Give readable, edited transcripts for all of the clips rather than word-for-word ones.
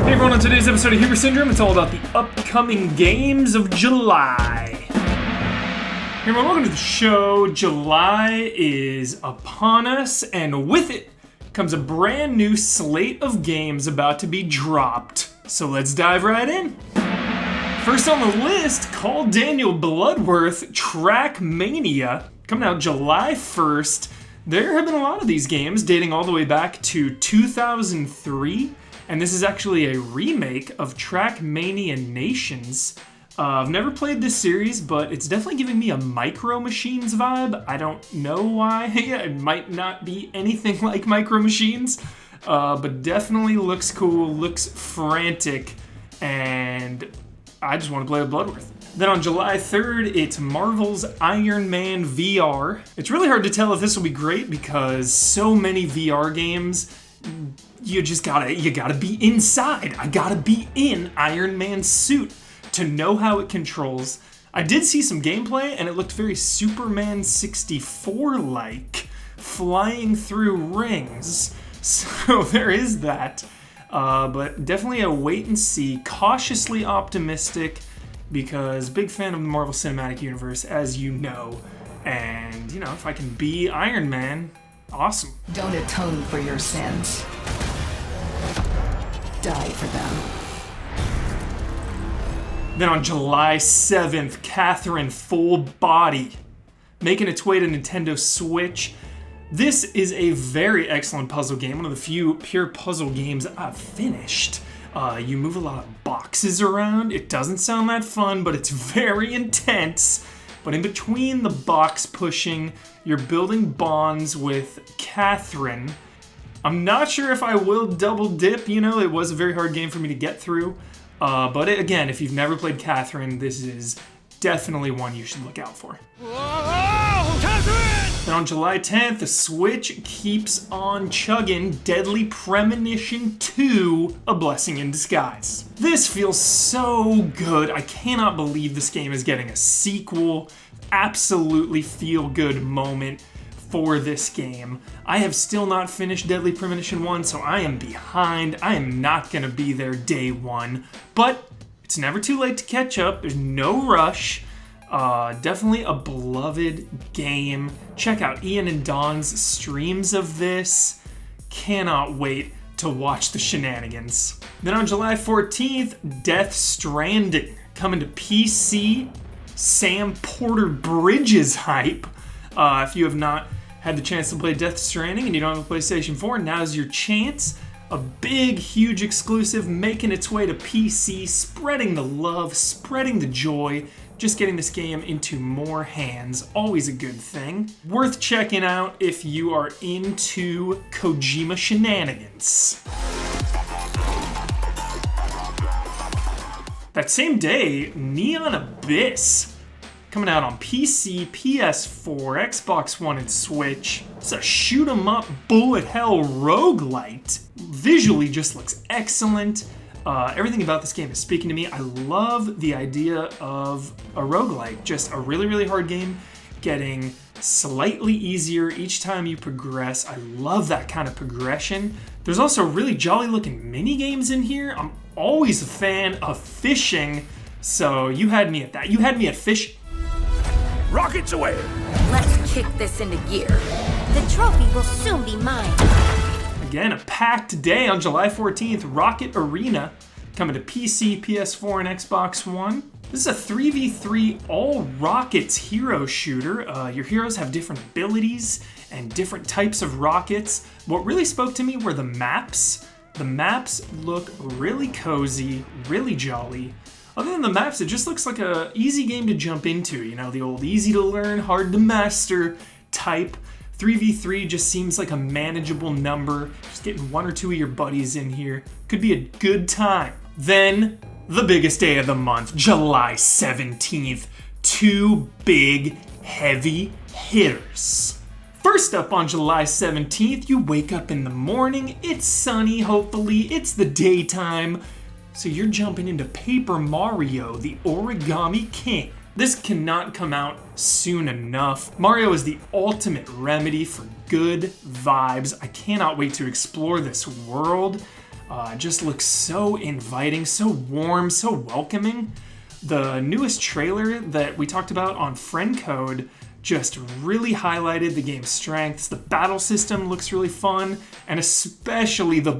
Hey everyone, on today's episode of Hubris Syndrome, it's all about the upcoming games of July. Hey everyone, welcome to the show. July is upon us, and with it comes a brand new slate of games about to be dropped. So let's dive right in. First on the list, Call Daniel Bloodworth Trackmania, coming out July 1st. There have been a lot of these games dating all the way back to 2003, and this is actually a remake of Trackmania Nations. I've never played this series, but it's definitely giving me a Micro Machines vibe. I don't know why. It might not be anything like Micro Machines, but definitely looks cool, looks frantic, and I just want to play with Bloodworth. Then on July 3rd, it's Marvel's Iron Man VR. It's really hard to tell if this will be great because so many VR games, you gotta be inside. I gotta be in Iron Man's suit to know how it controls. I did see some gameplay and it looked very Superman 64-like, flying through rings. So there is that. But definitely a wait and see, cautiously optimistic, because big fan of the Marvel Cinematic Universe, as you know. And, you know, if I can be Iron Man, awesome. Don't atone for your sins. Die for them. Then on July 7th, Catherine Full Body, making its way to Nintendo Switch. This is a very excellent puzzle game, one of the few pure puzzle games I've finished. You move a lot of boxes around. It doesn't sound that fun, but it's very intense. But in between the box pushing, you're building bonds with Catherine. I'm not sure if I will double dip, you know, it was a very hard game for me to get through. But again, if you've never played Catherine, this is definitely one you should look out for. Whoa, Catherine! And on July 10th, the Switch keeps on chugging Deadly Premonition 2, A Blessing in Disguise. This feels so good. I cannot believe this game is getting a sequel. Absolutely feel-good moment for this game. I have still not finished Deadly Premonition 1, so I am behind. I am not gonna be there day one, but it's never too late to catch up. There's no rush. Definitely a beloved game. Check out Ian and Don's streams of this. Cannot wait to watch the shenanigans. Then on July 14th, Death Stranding, coming to PC. Sam Porter Bridges hype. If you have not had the chance to play Death Stranding and you don't have a PlayStation 4, now's your chance. A big, huge exclusive making its way to PC, spreading the love, spreading the joy, just getting this game into more hands. Always a good thing. Worth checking out if you are into Kojima shenanigans. That same day, Neon Abyss, coming out on PC, PS4, Xbox One, and Switch. It's a shoot-'em-up bullet hell roguelite. Visually just looks excellent. Everything about this game is speaking to me. I love the idea of a roguelite, just a really, really hard game getting slightly easier each time you progress. I love that kind of progression. There's also really jolly looking mini games in here. I'm always a fan of fishing, so you had me at that. You had me at fish. Rockets away! Let's kick this into gear. The trophy will soon be mine. Again, a packed day on July 14th, Rocket Arena, coming to PC, PS4, and Xbox One. This is a 3v3 all rockets hero shooter. Your heroes have different abilities and different types of rockets. What really spoke to me were the maps. The maps look really cozy, really jolly. Other than the maps, it just looks like an easy game to jump into. You know, the old easy to learn, hard to master type. 3v3 just seems like a manageable number. Just getting one or two of your buddies in here could be a good time. Then, the biggest day of the month, July 17th. Two big, heavy hitters. First up on July 17th, you wake up in the morning, it's sunny, hopefully, it's the daytime. So you're jumping into Paper Mario, the Origami King. This cannot come out soon enough. Mario is the ultimate remedy for good vibes. I cannot wait to explore this world. Just looks so inviting, so warm, so welcoming. The newest trailer that we talked about on Friend Code just really highlighted the game's strengths. The battle system looks really fun, and especially the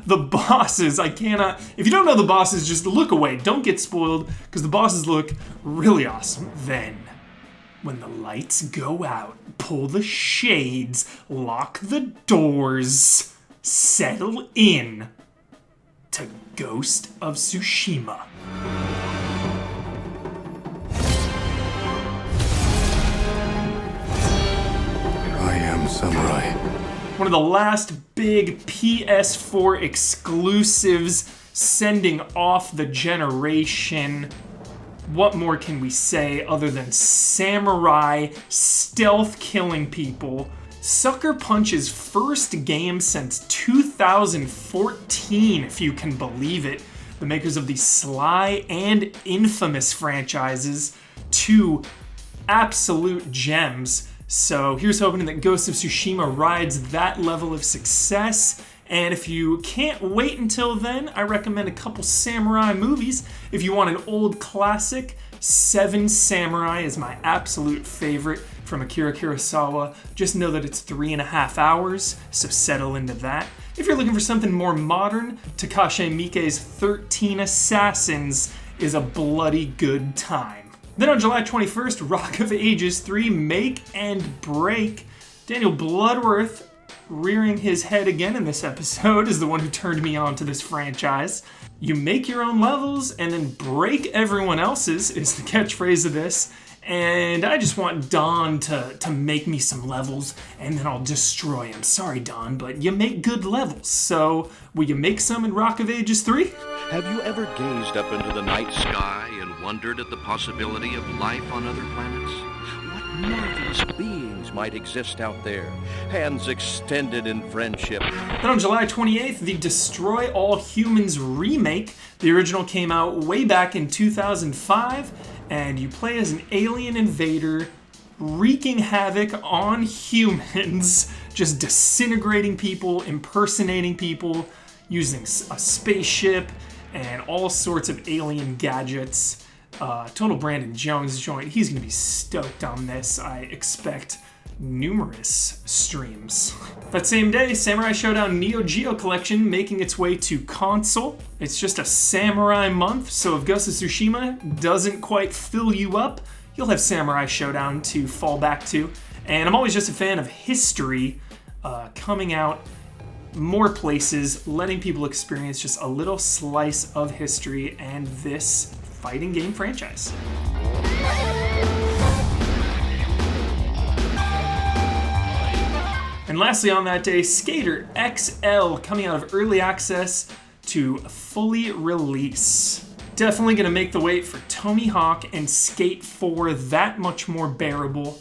bosses. If you don't know the bosses, just look away. Don't get spoiled, because the bosses look really awesome. Then, when the lights go out, pull the shades, lock the doors, settle in to Ghost of Tsushima. I am samurai. One of the last big PS4 exclusives sending off the generation. What more can we say other than samurai stealth killing people? Sucker Punch's first game since 2014, if you can believe it. The makers of the Sly and Infamous franchises, two absolute gems. So here's hoping that Ghost of Tsushima rides that level of success. And if you can't wait until then, I recommend a couple samurai movies. If you want an old classic, Seven Samurai is my absolute favorite from Akira Kurosawa. Just know that it's 3.5 hours, so settle into that. If you're looking for something more modern, Takashi Miike's 13 Assassins is a bloody good time. Then on July 21st, Rock of Ages 3 Make and Break. Daniel Bloodworth, rearing his head again in this episode, is the one who turned me on to this franchise. You make your own levels and then break everyone else's is the catchphrase of this. And I just want Don to make me some levels and then I'll destroy him. Sorry, Don, but you make good levels. So will you make some in Rock of Ages 3? Have you ever gazed up into the night sky and wondered at the possibility of life on other planets? What marvelous beings might exist out there, hands extended in friendship. Then on July 28th, the Destroy All Humans remake. The original came out way back in 2005, and you play as an alien invader wreaking havoc on humans, just disintegrating people, impersonating people, using a spaceship, and all sorts of alien gadgets. Total Brandon Jones joint. He's going to be stoked on this. I expect numerous streams. That same day, Samurai Shodown NEOGEO collection making its way to console. It's just a samurai month, so if Ghost of Tsushima doesn't quite fill you up, you'll have Samurai Shodown to fall back to. And I'm always just a fan of history coming out more places, letting people experience just a little slice of history and this fighting game franchise. And lastly on that day, Skater XL coming out of early access to fully release. Definitely gonna make the wait for Tony Hawk and Skate 4 that much more bearable.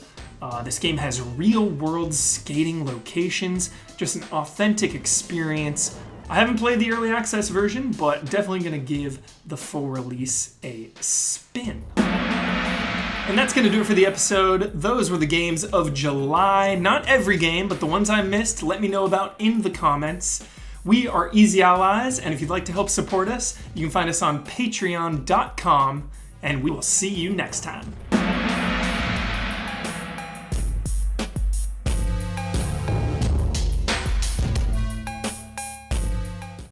This game has real-world skating locations, just an authentic experience. I haven't played the early access version, but definitely gonna give the full release a spin. And that's gonna do it for the episode. Those were the games of July. Not every game, but the ones I missed, let me know about in the comments. We are Easy Allies, and if you'd like to help support us, you can find us on patreon.com, and we will see you next time.